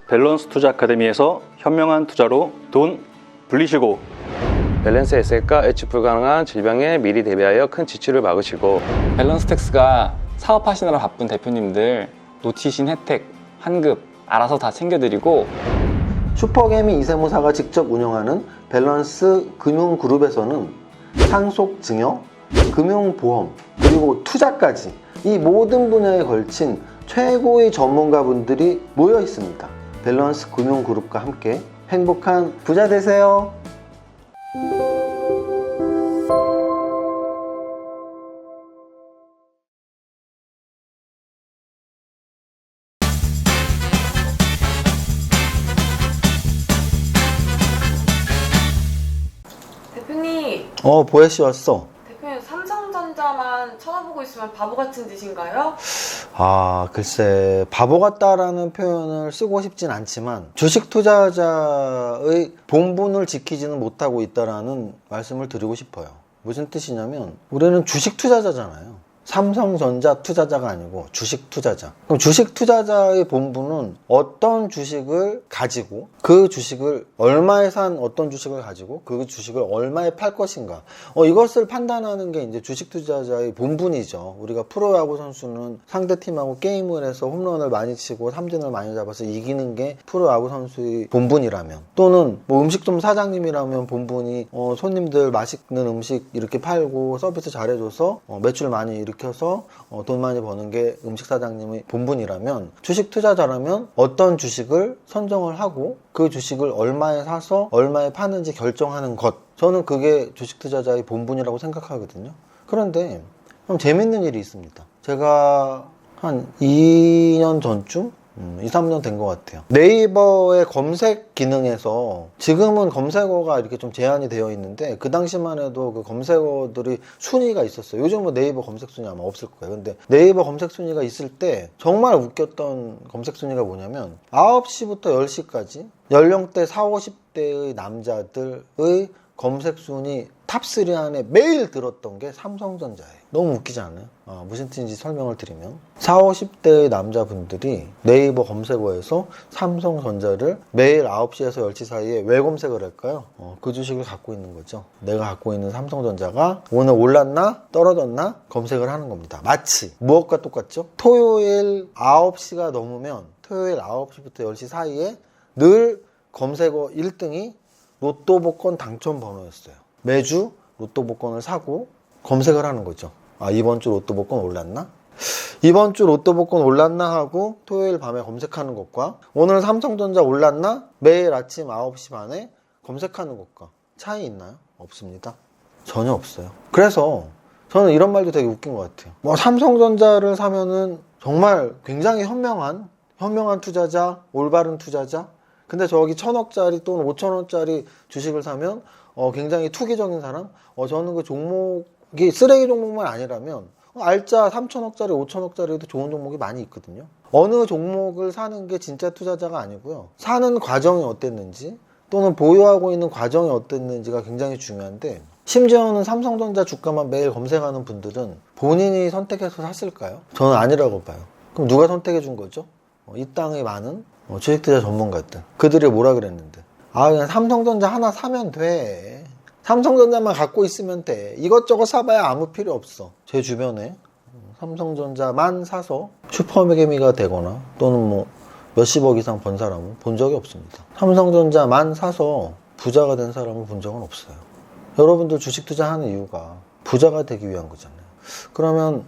밸런스 투자 아카데미에서 현명한 투자로 돈 불리시고, 밸런스 에셋과 예측 불가능한 질병에 미리 대비하여 큰 지출을 막으시고, 밸런스택스가 사업하시느라 바쁜 대표님들 놓치신 혜택, 환급 알아서 다 챙겨드리고, 슈퍼개미 이세무사가 직접 운영하는 밸런스 금융그룹에서는 상속 증여, 금융보험, 그리고 투자까지 이 모든 분야에 걸친 최고의 전문가분들이 모여 있습니다. 밸런스 금융그룹과 함께 행복한 부자 되세요. 대표님, 보혜씨 왔어. 대표님 삼성전자만 쳐다보고 있으면 바보 같은 짓인가요? 글쎄, 바보 같다라는 표현을 쓰고 싶진 않지만 주식 투자자의 본분을 지키지는 못하고 있다라는 말씀을 드리고 싶어요. 무슨 뜻이냐면 우리는 주식 투자자잖아요. 삼성전자 투자자가 아니고 주식 투자자. 그럼 주식 투자자의 본분은 어떤 주식을 가지고 그 주식을 얼마에 산 어떤 주식을 가지고 그 주식을 얼마에 팔 것인가, 이것을 판단하는 게 이제 주식 투자자의 본분이죠. 우리가 프로야구 선수는 상대팀하고 게임을 해서 홈런을 많이 치고 삼진을 많이 잡아서 이기는 게 프로야구 선수의 본분이라면, 또는 뭐 음식점 사장님이라면 본분이 손님들 맛있는 음식 이렇게 팔고 서비스 잘해줘서 매출 많이 이렇게 켜서 돈 많이 버는 게 음식 사장님의 본분이라면, 주식 투자자라면 어떤 주식을 선정을 하고 그 주식을 얼마에 사서 얼마에 파는지 결정하는 것, 저는 그게 주식 투자자의 본분이라고 생각하거든요. 그런데 좀 재밌는 일이 있습니다. 제가 한 2년 전쯤 2, 3년 된 것 같아요. 네이버의 검색 기능에서, 지금은 검색어가 이렇게 좀 제한이 되어 있는데 그 당시만 해도 그 검색어들이 순위가 있었어요. 요즘은 네이버 검색 순위 아마 없을 거예요. 근데 네이버 검색 순위가 있을 때 정말 웃겼던 검색 순위가 뭐냐면 9시부터 10시까지 연령대 40, 50대의 남자들의 검색 순위 탑3 안에 매일 들었던 게 삼성전자예요. 너무 웃기지 않아요? 무슨 뜻인지 설명을 드리면, 40, 50대의 남자분들이 네이버 검색어에서 삼성전자를 매일 9시에서 10시 사이에 왜 검색을 할까요? 그 주식을 갖고 있는 거죠. 내가 갖고 있는 삼성전자가 오늘 올랐나 떨어졌나 검색을 하는 겁니다. 마치 무엇과 똑같죠? 토요일 9시가 넘으면 토요일 9시부터 10시 사이에 늘 검색어 1등이 로또 복권 당첨 번호였어요. 매주 로또 복권을 사고 검색을 하는 거죠. 이번 주 로또 복권 올랐나? 이번 주 로또 복권 올랐나 하고 토요일 밤에 검색하는 것과 오늘 삼성전자 올랐나? 매일 아침 9시 반에 검색하는 것과 차이 있나요? 없습니다. 전혀 없어요. 그래서 저는 이런 말도 되게 웃긴 것 같아요. 삼성전자를 사면은 정말 굉장히 현명한 투자자, 올바른 투자자. 근데 저기 1,000억짜리 또는 5,000원짜리 주식을 사면 굉장히 투기적인 사람? 저는 그 종목이 쓰레기 종목만 아니라면 알짜 3,000억짜리, 5,000억짜리도 좋은 종목이 많이 있거든요. 어느 종목을 사는 게 진짜 투자자가 아니고요. 사는 과정이 어땠는지 또는 보유하고 있는 과정이 어땠는지가 굉장히 중요한데, 심지어는 삼성전자 주가만 매일 검색하는 분들은 본인이 선택해서 샀을까요? 저는 아니라고 봐요. 그럼 누가 선택해 준 거죠? 이 땅에 많은 주식투자 전문가들. 그들이 뭐라 그랬는데, 그냥 삼성전자 하나 사면 돼. 삼성전자만 갖고 있으면 돼. 이것저것 사봐야 아무 필요 없어. 제 주변에 삼성전자만 사서 슈퍼개미가 되거나 또는 뭐 몇십억 이상 번 사람은 본 적이 없습니다. 삼성전자만 사서 부자가 된 사람은 본 적은 없어요. 여러분들 주식 투자하는 이유가 부자가 되기 위한 거잖아요. 그러면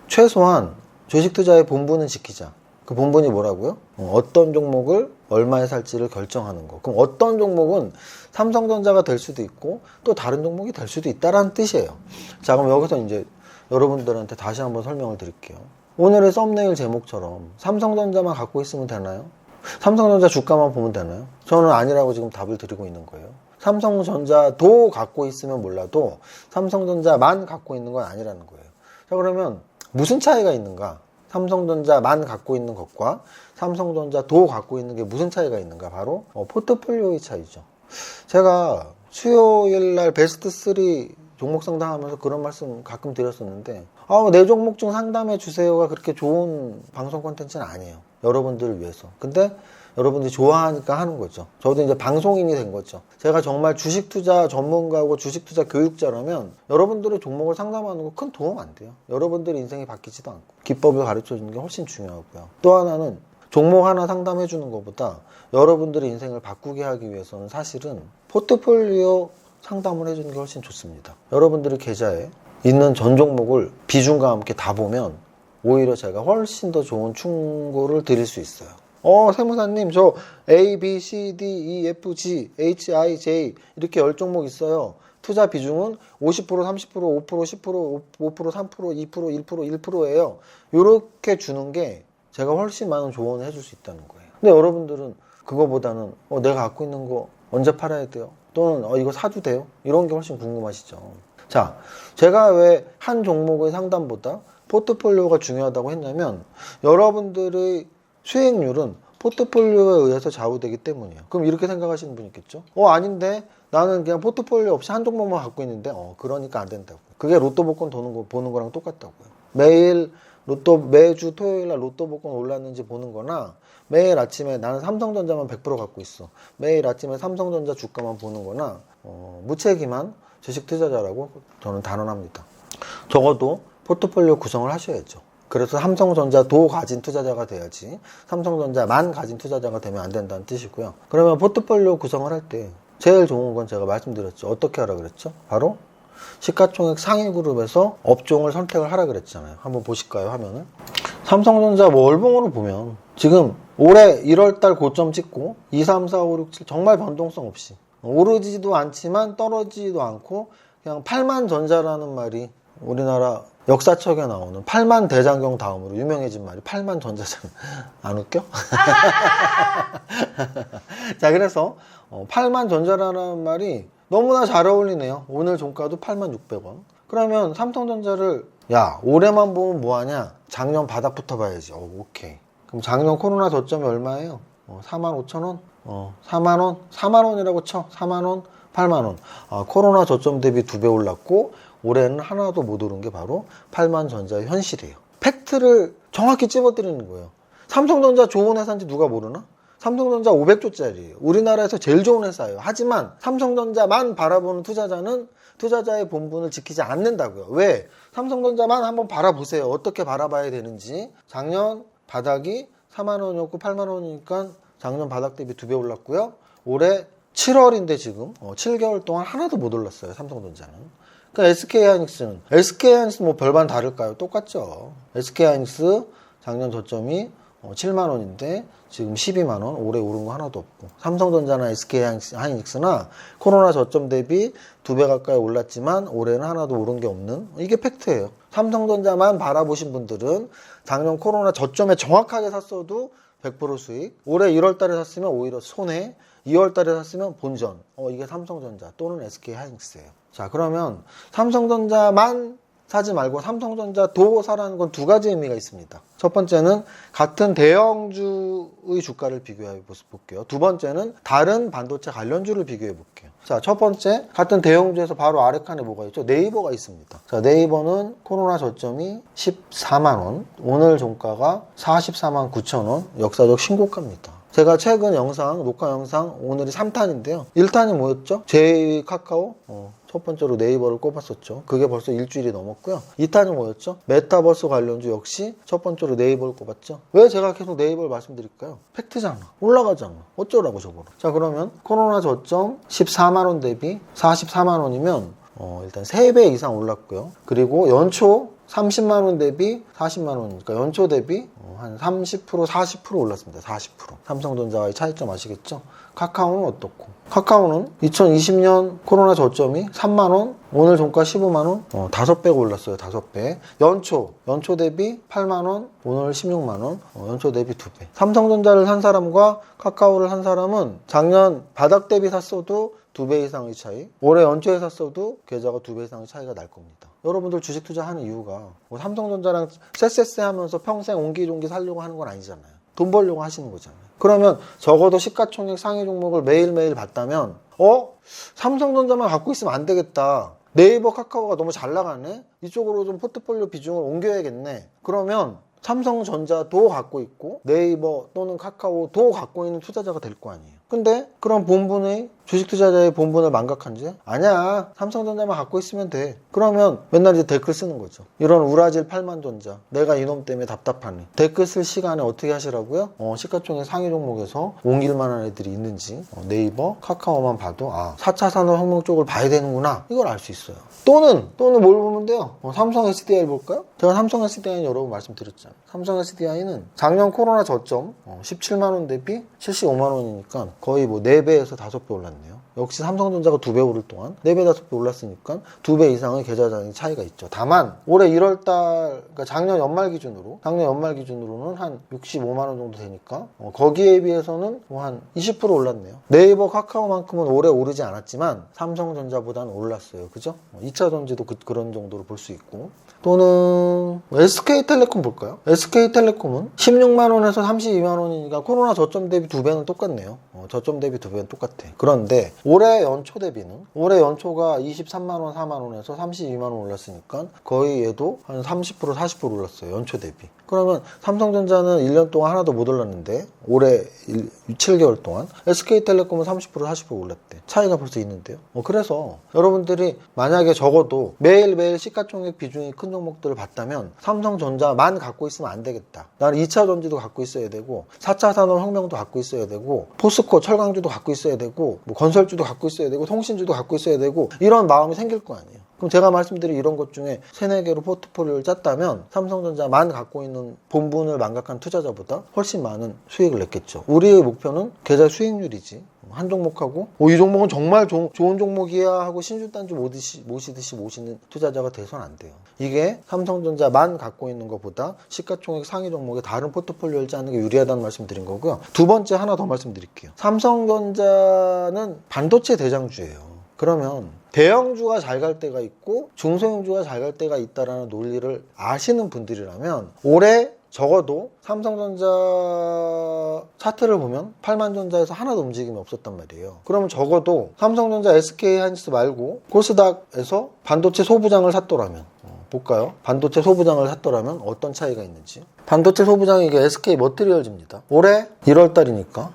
최소한 주식 투자의 본분은 지키자. 그 본분이 뭐라고요? 어떤 종목을 얼마에 살지를 결정하는 거. 그럼 어떤 종목은 삼성전자가 될 수도 있고 또 다른 종목이 될 수도 있다라는 뜻이에요. 자, 그럼 여기서 이제 여러분들한테 다시 한번 설명을 드릴게요. 오늘의 썸네일 제목처럼 삼성전자만 갖고 있으면 되나요? 삼성전자 주가만 보면 되나요? 저는 아니라고 지금 답을 드리고 있는 거예요. 삼성전자도 갖고 있으면 몰라도 삼성전자만 갖고 있는 건 아니라는 거예요. 자, 그러면 무슨 차이가 있는가? 삼성전자만 갖고 있는 것과 삼성전자도 갖고 있는 게 무슨 차이가 있는가? 바로 포트폴리오의 차이죠. 제가 수요일 날 베스트 3 종목 상담하면서 그런 말씀 가끔 드렸었는데 내 종목 중 상담해 주세요가 그렇게 좋은 방송 콘텐츠는 아니에요. 여러분들을 위해서. 근데 여러분들이 좋아하니까 하는 거죠. 저도 이제 방송인이 된 거죠. 제가 정말 주식 투자 전문가고 주식 투자 교육자라면 여러분들의 종목을 상담하는 거 큰 도움 안 돼요. 여러분들의 인생이 바뀌지도 않고 기법을 가르쳐 주는 게 훨씬 중요하고요. 또 하나는 종목 하나 상담해 주는 것보다 여러분들의 인생을 바꾸게 하기 위해서는 사실은 포트폴리오 상담을 해주는 게 훨씬 좋습니다. 여러분들의 계좌에 있는 전 종목을 비중과 함께 다 보면 오히려 제가 훨씬 더 좋은 충고를 드릴 수 있어요. 세무사님 저 A, B, C, D, E, F, G, H, I, J 이렇게 10종목 있어요. 투자 비중은 50%, 30%, 5%, 10%, 5%, 3%, 2%, 1%, 1%예요. 이렇게 주는 게 제가 훨씬 많은 조언을 해줄 수 있다는 거예요. 근데 여러분들은 그거보다는 내가 갖고 있는 거 언제 팔아야 돼요? 또는 이거 사도 돼요? 이런 게 훨씬 궁금하시죠. 자, 제가 왜 한 종목의 상담보다 포트폴리오가 중요하다고 했냐면 여러분들의 수익률은 포트폴리오에 의해서 좌우되기 때문이에요. 그럼 이렇게 생각하시는 분 있겠죠? 아닌데 나는 그냥 포트폴리오 없이 한 종목만 갖고 있는데 그러니까 안 된다고. 그게 로또 복권 보는 거랑 똑같다고요. 매주 토요일 날 로또 복권 올랐는지 보는 거나 매일 아침에 나는 삼성전자만 100% 갖고 있어. 매일 아침에 삼성전자 주가만 보는 거나 무책임한 주식 투자자라고 저는 단언합니다. 적어도 포트폴리오 구성을 하셔야죠. 그래서 삼성전자도 가진 투자자가 돼야지 삼성전자만 가진 투자자가 되면 안 된다는 뜻이고요. 그러면 포트폴리오 구성을 할 때 제일 좋은 건 제가 말씀드렸죠. 어떻게 하라 그랬죠? 바로 시가총액 상위 그룹에서 업종을 선택을 하라 그랬잖아요. 한번 보실까요? 화면을. 삼성전자 월봉으로 보면 지금 올해 1월달 고점 찍고 2, 3, 4, 5, 6, 7 정말 변동성 없이 오르지도 않지만 떨어지지도 않고 그냥 8만 전자라는 말이 우리나라 역사책에 나오는 8만 대장경 다음으로 유명해진 말이 8만 전자잖아요. 안 웃겨? 자, 그래서 8만 전자라는 말이 너무나 잘 어울리네요. 오늘 종가도 86,600원. 그러면 삼성전자를 올해만 보면 뭐하냐? 작년 바닥부터 봐야지. 오케이. 그럼 작년 코로나 저점이 얼마예요? 45,000원? 4만원? 4만원이라고 쳐. 4만원? 8만원. 코로나 저점 대비 2배 올랐고 올해는 하나도 못 오른 게 바로 8만 전자의 현실이에요. 팩트를 정확히 찝어드리는 거예요. 삼성전자 좋은 회사인지 누가 모르나? 삼성전자 500조짜리예요. 우리나라에서 제일 좋은 회사예요. 하지만 삼성전자만 바라보는 투자자는 투자자의 본분을 지키지 않는다고요. 왜? 삼성전자만 한번 바라보세요. 어떻게 바라봐야 되는지. 작년 바닥이 4만원이었고 8만원이니까 작년 바닥 대비 2배 올랐고요. 올해 7월인데 지금 7개월 동안 하나도 못 올랐어요. 삼성전자는. 그러니까 SK하이닉스 뭐 별반 다를까요? 똑같죠. SK하이닉스 작년 저점이 7만원인데 지금 12만원, 올해 오른 거 하나도 없고. 삼성전자나 SK하이닉스나 코로나 저점 대비 2배 가까이 올랐지만 올해는 하나도 오른 게 없는, 이게 팩트예요. 삼성전자만 바라보신 분들은 작년 코로나 저점에 정확하게 샀어도 100% 수익, 올해 1월 달에 샀으면 오히려 손해, 2월 달에 샀으면 본전. 이게 삼성전자 또는 SK하이닉스예요. 자, 그러면 삼성전자만 사지 말고 삼성전자도 사라는 건 두 가지 의미가 있습니다. 첫 번째는 같은 대형주의 주가를 비교해 볼게요. 두 번째는 다른 반도체 관련주를 비교해 볼게요. 자, 첫 번째 같은 대형주에서 바로 아래 칸에 뭐가 있죠? 네이버가 있습니다. 자, 네이버는 코로나 저점이 14만원, 오늘 종가가 44만 9천원, 역사적 신고가입니다. 제가 최근 녹화 영상 오늘이 3탄인데요. 1탄이 뭐였죠? 제2 카카오, 첫 번째로 네이버를 꼽았었죠. 그게 벌써 일주일이 넘었고요. 2탄이 뭐였죠? 메타버스 관련주 역시 첫 번째로 네이버를 꼽았죠. 왜 제가 계속 네이버를 말씀드릴까요? 팩트잖아. 올라가잖아. 어쩌라고 저거를. 자, 그러면 코로나 저점 14만원 대비 44만원이면 일단 3배 이상 올랐고요. 그리고 연초 30만원 대비 40만원이니까 연초 대비 한 30%, 40% 올랐습니다. 40%. 삼성전자와의 차이점 아시겠죠? 카카오는 어떻고? 카카오는 2020년 코로나 저점이 3만원, 오늘 종가 15만원, 5배가 올랐어요. 5배. 연초 대비 8만원, 오늘 16만원, 연초 대비 2배. 삼성전자를 산 사람과 카카오를 산 사람은 작년 바닥 대비 샀어도 2배 이상의 차이, 올해 연초에 샀어도 계좌가 2배 이상의 차이가 날 겁니다. 여러분들 주식 투자하는 이유가 삼성전자랑 쎄쎄쎄 하면서 평생 옹기종기 살려고 하는 건 아니잖아요. 돈 벌려고 하시는 거잖아요. 그러면 적어도 시가총액 상위 종목을 매일매일 봤다면 삼성전자만 갖고 있으면 안 되겠다. 네이버, 카카오가 너무 잘 나가네. 이쪽으로 좀 포트폴리오 비중을 옮겨야겠네. 그러면 삼성전자도 갖고 있고 네이버 또는 카카오도 갖고 있는 투자자가 될 거 아니에요. 근데 그런 본분의 주식 투자자의 본분을 망각한지 아니야, 삼성전자만 갖고 있으면 돼. 그러면 맨날 이제 댓글 쓰는 거죠. 이런 우라질 팔만전자, 내가 이놈 때문에 답답하네. 댓글 쓸 시간에 어떻게 하시라고요? 시가총액 상위 종목에서 옮길 만한 애들이 있는지 네이버, 카카오만 봐도 4차 산업혁명 쪽을 봐야 되는구나, 이걸 알 수 있어요. 또는 뭘 보면 돼요? 삼성 SDI 볼까요? 제가 삼성 SDI는 여러 번 말씀드렸잖아요. 삼성 SDI는 작년 코로나 저점 17만원 대비 75만원이니까 거의 뭐 4배에서 5배 올랐네요. 역시 삼성전자가 2배 오를 동안 4배, 5배 올랐으니까 2배 이상의 계좌장의 차이가 있죠. 다만 올해 1월달, 그러니까 작년 연말 기준으로는 한 65만원 정도 되니까 거기에 비해서는 뭐 한 20% 올랐네요. 네이버, 카카오만큼은 올해 오르지 않았지만 삼성전자보다는 올랐어요. 그죠? 2차전지도 그런 정도로 볼 수 있고, 또는 SK텔레콤 볼까요? SK텔레콤은 16만원에서 32만원이니까 코로나 저점 대비 2배는 똑같네요. 저점 대비 2배는 똑같아. 그런데 올해 연초 대비는, 올해 연초가 23만원, 4만원에서 32만원 올랐으니까 거의 얘도 한 30%, 40% 올랐어요. 연초 대비. 그러면 삼성전자는 1년 동안 하나도 못 올랐는데 올해 7개월 동안 SK텔레콤은 30%, 40% 올랐대. 차이가 벌써 있는데요. 그래서 여러분들이 만약에 적어도 매일매일 시가총액 비중이 큰 종목들을 봤다면 삼성전자만 갖고 있으면 안 되겠다. 나는 2차 전지도 갖고 있어야 되고 4차 산업혁명도 갖고 있어야 되고 포스코 철강주도 갖고 있어야 되고 뭐 건설주도 갖고 있어야 되고 통신주도 갖고 있어야 되고 이런 마음이 생길 거 아니에요. 그럼 제가 말씀드린 이런 것 중에 3-4개로 포트폴리오를 짰다면 삼성전자만 갖고 있는 본분을 망각한 투자자보다 훨씬 많은 수익을 냈겠죠. 우리의 목표는 계좌 수익률이지, 한 종목하고 이 종목은 정말 좋은 종목이야 하고 신주단주 모시듯이 모시는 투자자가 돼서는 안 돼요. 이게 삼성전자만 갖고 있는 것보다 시가총액 상위 종목의 다른 포트폴리오를 짜는 게 유리하다는 말씀 드린 거고요. 두 번째 하나 더 말씀드릴게요. 삼성전자는 반도체 대장주예요. 그러면 대형주가 잘 갈 때가 있고 중소형주가 잘 갈 때가 있다라는 논리를 아시는 분들이라면 올해 적어도 삼성전자 차트를 보면 8만전자에서 하나도 움직임이 없었단 말이에요. 그러면 적어도 삼성전자, SK하이닉스 말고 코스닥에서 반도체 소부장을 샀더라면 볼까요? 반도체 소부장을 샀더라면 어떤 차이가 있는지. 반도체 소부장이 이게 SK 머티리얼즈입니다. 올해 1월달이니까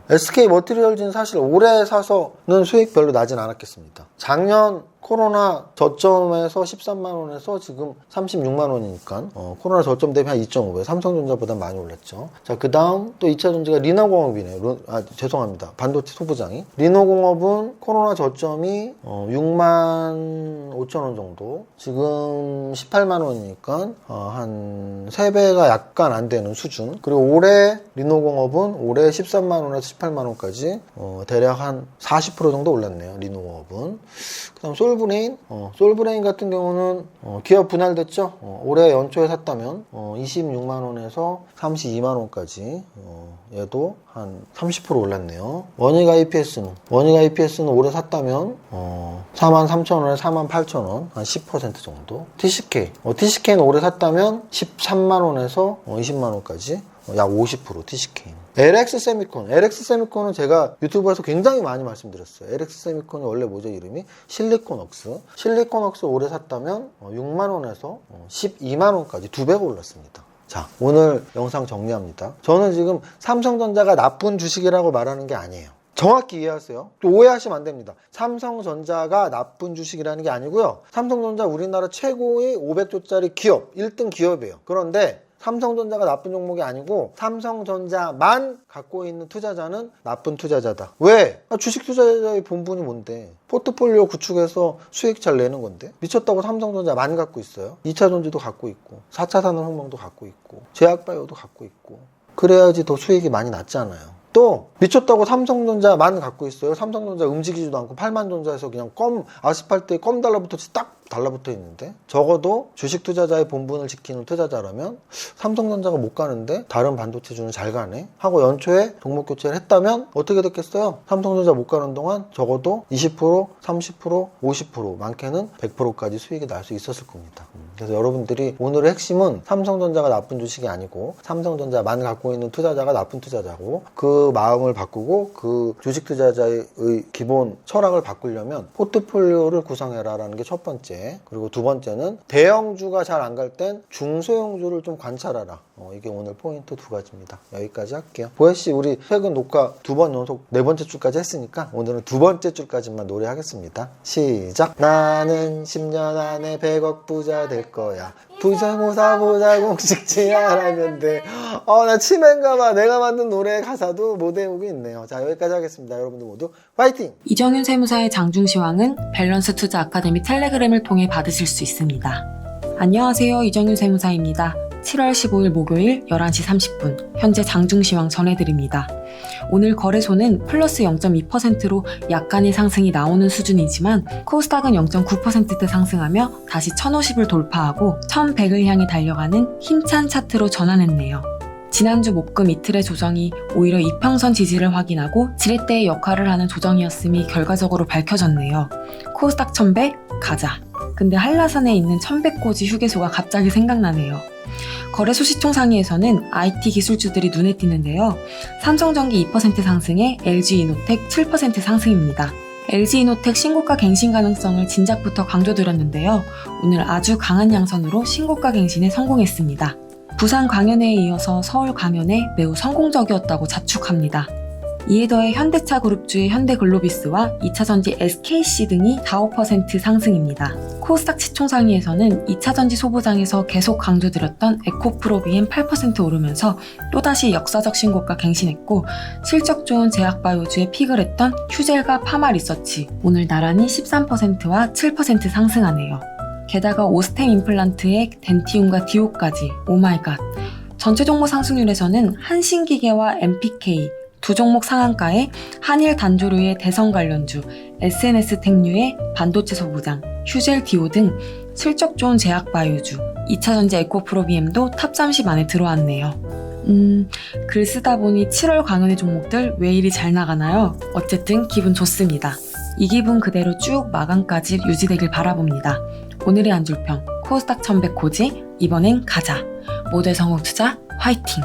SK 머티리얼즈는 사실 올해 사서는 수익 별로 나진 않았겠습니다. 작년 코로나 저점에서 13만원에서 지금 36만원이니까 코로나 저점 대비 한 2.5배, 삼성전자보다 많이 올랐죠. 자, 그 다음 또 2차전지가 리너공업이네요. 죄송합니다. 반도체 소부장이. 리너공업은 코로나 저점이 6만 5천원 정도, 지금 18만원이니까 한 3배가 약간 안 되는 수준. 그리고 올해 리너공업은 올해 13만원에서 18만원까지 대략 한 40% 정도 올랐네요. 리너공업은. 그 다음 솔브레인 같은 경우는 기업 분할됐죠. 올해 연초에 샀다면 26만원에서 32만원까지 얘도 한 30% 올랐네요. 원익 IPS는 올해 샀다면 43,000원에 48,000원, 한 10% 정도. TCK는 올해 샀다면 13만원에서 20만원까지 약 50% TCK. LX세미콘은 제가 유튜브에서 굉장히 많이 말씀드렸어요. LX세미콘이 원래 뭐죠, 이름이? 실리콘웍스 올해 샀다면 6만원에서 12만원까지 2배가 올랐습니다. 자, 오늘 영상 정리합니다. 저는 지금 삼성전자가 나쁜 주식이라고 말하는 게 아니에요. 정확히 이해하세요. 또 오해하시면 안 됩니다. 삼성전자가 나쁜 주식이라는 게 아니고요. 삼성전자 우리나라 최고의 500조짜리 기업, 1등 기업이에요. 그런데 삼성전자가 나쁜 종목이 아니고 삼성전자만 갖고 있는 투자자는 나쁜 투자자다. 왜? 주식 투자자의 본분이 뭔데? 포트폴리오 구축해서 수익 잘 내는 건데. 미쳤다고 삼성전자만 갖고 있어요. 2차전지도 갖고 있고 4차 산업혁명도 갖고 있고 제약바이오도 갖고 있고. 그래야지 더 수익이 많이 났잖아요. 또 미쳤다고 삼성전자만 갖고 있어요. 삼성전자 움직이지도 않고 8만전자에서 그냥 아스팔트에 껌 달라붙었지 딱 달라붙어 있는데, 적어도 주식 투자자의 본분을 지키는 투자자라면 삼성전자가 못 가는데 다른 반도체주는 잘 가네 하고 연초에 종목 교체를 했다면 어떻게 됐겠어요? 삼성전자 못 가는 동안 적어도 20%, 30%, 50%, 많게는 100%까지 수익이 날 수 있었을 겁니다. 그래서 여러분들이 오늘의 핵심은 삼성전자가 나쁜 주식이 아니고 삼성전자만 갖고 있는 투자자가 나쁜 투자자고 그 마음을 바꾸고 그 주식 투자자의 기본 철학을 바꾸려면 포트폴리오를 구성해라라는 게 첫 번째. 그리고 두 번째는 대형주가 잘 안 갈 땐 중소형주를 좀 관찰하라. 이게 오늘 포인트 두 가지입니다. 여기까지 할게요. 보혜씨 우리 최근 녹화 2번 연속 4번째 줄까지 했으니까 오늘은 2번째 줄까지만 노래하겠습니다. 시작. 나는 10년 안에 100억 부자 될 거야. 부자모사 보자 공식 제안하면 돼. 나 치매인가봐. 내가 만든 노래 가사도 못 외우고 있네요. 자, 여기까지 하겠습니다. 여러분들 모두 화이팅! 이정윤 세무사의 장중시황은 밸런스 투자 아카데미 텔레그램을 통해 받으실 수 있습니다. 안녕하세요. 이정윤 세무사입니다. 7월 15일 목요일 11시 30분 현재 장중시황 전해드립니다. 오늘 거래소는 플러스 0.2%로 약간의 상승이 나오는 수준이지만 코스닥은 0.9%대 상승하며 다시 1050을 돌파하고 1100을 향해 달려가는 힘찬 차트로 전환했네요. 지난주 목금 이틀의 조정이 오히려 이평선 지지를 확인하고 지렛대의 역할을 하는 조정이었음이 결과적으로 밝혀졌네요. 코스닥 1100 가자. 근데 한라산에 있는 1100고지 휴게소가 갑자기 생각나네요. 거래소 시총 상위에서는 IT 기술주들이 눈에 띄는데요. 삼성전기 2% 상승에 LG이노텍 7% 상승입니다. LG이노텍 신고가 갱신 가능성을 진작부터 강조드렸는데요. 오늘 아주 강한 양선으로 신고가 갱신에 성공했습니다. 부산 광연회에 이어서 서울 광연회 매우 성공적이었다고 자축합니다. 이에 더해 현대차 그룹주의 현대글로비스와 2차전지 SKC 등이 4~5% 상승입니다. 코스닥 시총 상위에서는 2차전지 소부장에서 계속 강조드렸던 에코프로비엠 8% 오르면서 또다시 역사적 신고가 갱신했고 실적 좋은 제약바이오주에 픽을 했던 휴젤과 파마리서치 오늘 나란히 13%와 7% 상승하네요. 게다가 오스템 임플란트의 덴티움과 디오까지 오마이갓. 전체 종목 상승률에서는 한신기계와 MPK 두 종목 상한가에 한일 단조류의 대성 관련주, SNS 텍류의 반도체 소부장, 휴젤 디오 등 실적 좋은 제약바이오주, 2차전지 에코프로비엠도 탑 30 안에 들어왔네요. 글 쓰다 보니 7월 광연의 종목들 왜 이리 잘 나가나요? 어쨌든 기분 좋습니다. 이 기분 그대로 쭉 마감까지 유지되길 바라봅니다. 오늘의 한 줄평, 코스닥 1100 고지, 이번엔 가자. 모두의 성공투자 화이팅!